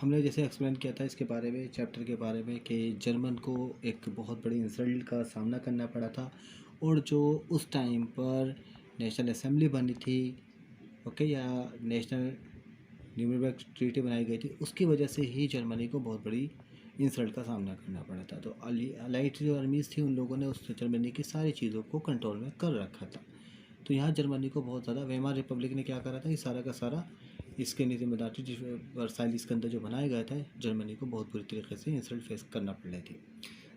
हमने जैसे एक्सप्लेन किया था इसके बारे में, चैप्टर के बारे में, कि जर्मन को एक बहुत बड़ी इंसल्ट का सामना करना पड़ा था। और जो उस टाइम पर नेशनल असेंबली बनी थी, ओके, या नेशनल न्यूरेमबर्ग ट्रीटी बनाई गई थी, उसकी वजह से ही जर्मनी को बहुत बड़ी इंसल्ट का सामना करना पड़ा था। तो अलाइड जो आर्मीज़ थी, उन लोगों ने उस जर्मनी की सारी चीज़ों को कंट्रोल में कर रखा था। तो यहाँ जर्मनी को बहुत ज़्यादा, वेमार रिपब्लिक ने क्या करा था, ये सारा का सारा इसके लिए जिम्मेदार थी। जिस वर्साइल इसके अंदर जो बनाया गया था, जर्मनी को बहुत बुरी तरीके से इंसल्ट फेस करना पड़ रही थी।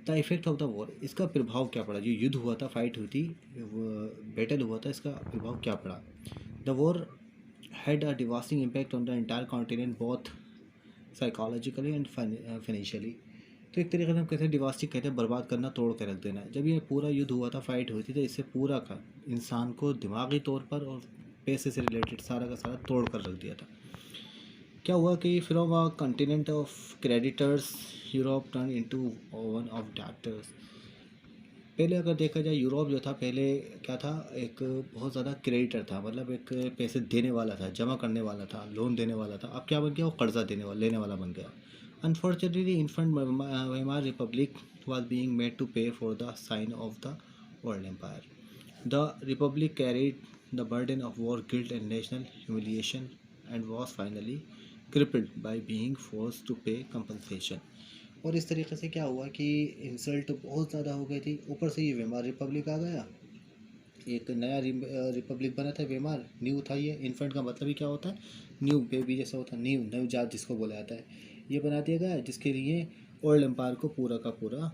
The effect of the war, इसका प्रभाव क्या पड़ा, जो युद्ध हुआ था, फाइट हुई थी, बैटल हुआ था, इसका प्रभाव क्या पड़ा। The war had a devastating impact on the entire continent both psychologically and financially। तो एक तरीके से हम कहते हैं डिवास्टिक, कहते हैं बर्बाद करना, तोड़ के रख देना। जब ये पूरा युद्ध हुआ था, फाइट हुई थी, तो इससे पूरा का इंसान को दिमागी तौर पर और पैसे से रिलेटेड सारा का सारा तोड़ कर रख दिया था। क्या हुआ कि from a continent of creditors Europe turn into one of debtors. पहले अगर देखा जाए, यूरोप जो था पहले क्या था, एक बहुत ज़्यादा क्रेडिटर था, मतलब एक पैसे देने वाला था, जमा करने वाला था, लोन देने वाला था। अब क्या बन गया, वो कर्जा देने वाला, लेने वाला बन गया। Unfortunately infant Weimar Republic was being made to pay for the sign of the world empire. The republic carried the burden of war, guilt and national humiliation and was finally crippled by being forced to pay compensation। और इस तरीके से क्या हुआ कि insult बहुत ज़्यादा हो गई थी। ऊपर से ये वेमार रिपब्लिक आ गया, एक नया रिपब्लिक बना था वेमार, न्यू था ये। इन्फेंट का मतलब ही क्या होता है, न्यू बेबी जैसा होता है, न्यू नवजात जिसको बोला जाता है। ये बना दिया गया, जिसके लिए ओल्ड एम्पायर को पूरा का पूरा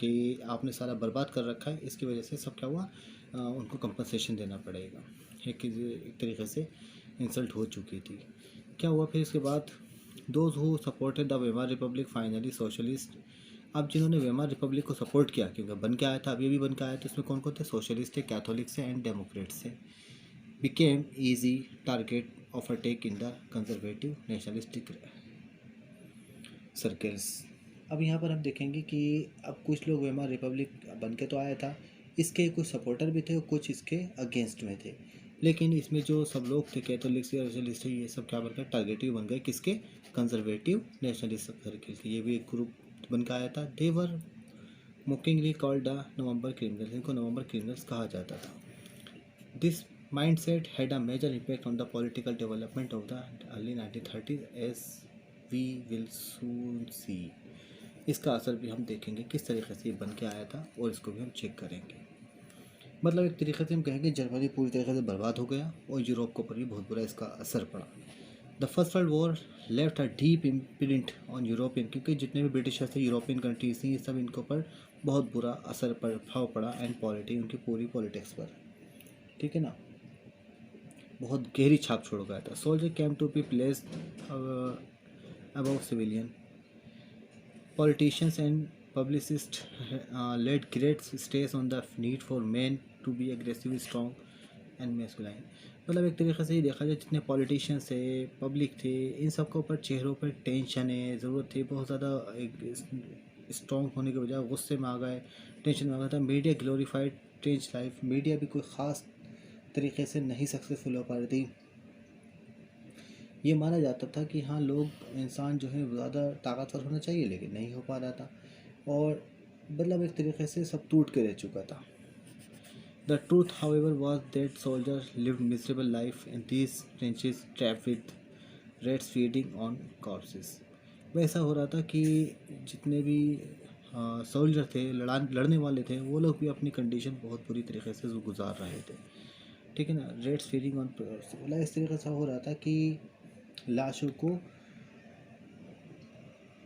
कि आपने सारा बर्बाद कर रखा है, इसकी वजह से सब क्या हुआ, उनको कंपनसेशन देना पड़ेगा। एक तरीके से इंसल्ट हो चुकी थी। क्या हुआ फिर इसके बाद, those who supported the Weimar Republic finally socialist. अब जिन्होंने वेमार रिपब्लिक को सपोर्ट किया, क्योंकि बन के आया था, अभी भी बन के आया था, उसमें कौन कौन थे, सोशलिस्ट थे, कैथोलिक्स थे एंड डेमोक्रेट्स थे, became easy target of attack in the conservative nationalistic circles. अब यहाँ पर हम देखेंगे कि अब कुछ लोग वेमार रिपब्लिक बन के तो आया था, इसके कुछ सपोर्टर भी थे और कुछ इसके अगेंस्ट में थे। लेकिन इसमें जो सब लोग थे, कैथोलिक्स या नेशनलिस्ट, ये सब क्या बन गए, टारगेटिव बन गए, किसके, कंजर्वेटिव नेशनलिस्ट सर्कल के। ये भी एक ग्रुप बन के आया था। देवर मोकिंगली कॉल्ड द नवंबर क्रिमिनल्स, इनको नवंबर क्रिमिनल्स कहा जाता था। This mindset had a major impact on the political development of the early 1930s, as we will soon see। इसका असर भी हम देखेंगे किस तरीके से ये बन के आया था, और इसको भी हम चेक करेंगे। मतलब एक तरीके से हम कहेंगे जर्मनी पूरी तरीके से बर्बाद हो गया, और यूरोप के ऊपर भी बहुत बुरा इसका असर पड़ा। The first world war left a deep imprint on European, क्योंकि जितने भी ब्रिटिशर्स थे, यूरोपियन कंट्रीज थी, सब इनके ऊपर बहुत बुरा असर प्रभाव पड़ा, एंड पॉलिटी, उनकी पूरी पॉलिटिक्स पर, ठीक है ना, बहुत गहरी छाप छोड़ गया था। Soldier came to be place above civilian, politicians and publicist laid great stress on the need for man to be aggressive, strong and masculine. मतलब एक तरीके से ही देखा जाए, जितने पॉलिटिशियंस थे, पब्लिक थे, इन सब के ऊपर चेहरों पर टेंशन है, ज़रूरत थी बहुत ज़्यादा, एक स्ट्रॉन्ग होने के बजाय गुस्से में आ गए, टेंशन में आ गया था। Media glorified stage life, media भी कोई ख़ास तरीके से नहीं सक्सेसफुल हो पा रही थी। ये माना जाता था कि हाँ, लोग, इंसान जो है ज़्यादा ताकतवर होना चाहिए, लेकिन नहीं हो पा रहा था, और मतलब एक तरीके से सब टूट के रह चुका था। The truth however was that soldiers lived miserable life in these trenches, trapped with rats feeding on corpses. वैसा हो रहा था कि जितने भी सोल्जर थे, लड़ने वाले थे, वो लोग भी अपनी कंडीशन बहुत बुरी तरीके से गुजार रहे थे, ठीक है ना। रेट्स फीडिंग ऑन, बोला इस तरीके से हो रहा था कि लाशों को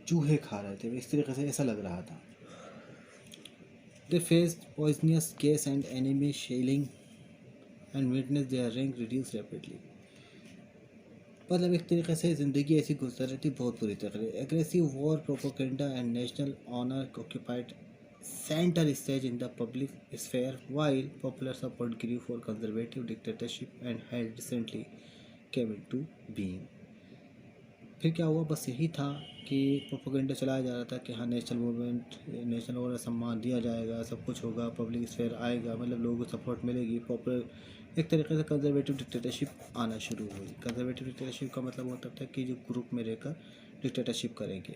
चूहे खा रहे थे, इस तरीके से ऐसा लग रहा था। They faced poisonous gas and enemy shelling and witness their rank reduce rapidly. मतलब एक तरीके से ज़िंदगी ऐसी गुजर रही थी बहुत बुरी तरह से। Aggressive war, propaganda and national honour occupied center stage in the public sphere, while popular support grew for conservative dictatorship and had recently came into being। फिर क्या हुआ, बस यही था कि प्रोपेगेंडा चलाया जा रहा था कि हाँ नेशनल मूवमेंट, नेशनल वगैरह सम्मान दिया जाएगा, सब कुछ होगा, पब्लिक स्फेयर आएगा, मतलब लोगों को सपोर्ट मिलेगी, पॉपुलर एक तरीके से कंजर्वेटिव डिक्टेटरशिप आना शुरू हुई। कंजर्वेटिव डिक्टेटरशिप का मतलब होता था कि जो ग्रुप में रहकर डिक्टेटरशिप करेंगे।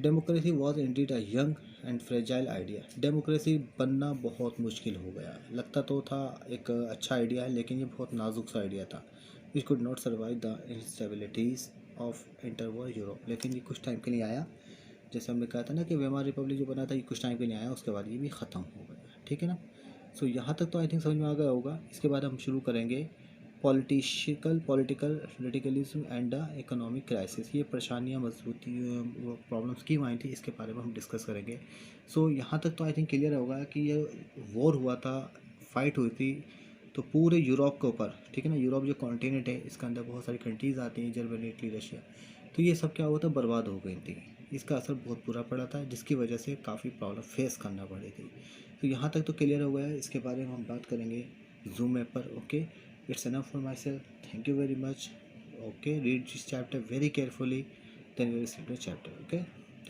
Democracy was indeed a young and fragile idea. Democracy बनना बहुत मुश्किल हो गया, लगता तो था एक अच्छा आइडिया है, लेकिन ये बहुत नाजुक सा आइडिया था। It could not survive the instabilities of interwar Europe. लेकिन ये कुछ टाइम के लिए आया, जैसे हमने कहा था ना कि वेमार रिपब्लिक जो बना था ये कुछ टाइम के लिए आया, उसके बाद ये भी ख़त्म हो गया, ठीक है ना। सो यहाँ तक तो आई थिंक समझ में आ गया होगा। इसके बाद हम शुरू करेंगे political radicalism and the economic crisis. ये परेशानियाँ, मजबूती, प्रॉब्लम्स क्यों आई थी, इसके बारे में हम डिस्कस करेंगे। सो यहाँ तक तो आई थिंक क्लियर होगा कि ये वॉर हुआ था, फाइट हुई थी, तो पूरे यूरोप के ऊपर, ठीक है ना। यूरोप जो कॉन्टिनेंट है इसके अंदर बहुत सारी कंट्रीज़ आती हैं, जर्मनी, इटली, रशिया, तो ये सब क्या हुआ था, बर्बाद हो गई थी। इसका असर बहुत बुरा पड़ा था, जिसकी वजह से काफ़ी प्रॉब्लम फेस करना पड़ी थी। तो यहाँ तक तो क्लियर हो गया है, इसके बारे में हम बात करेंगे जूम ऐप पर। Okay, it's enough for myself. Thank you very much. Okay, read this chapter very carefully, then we will see the chapter. Okay.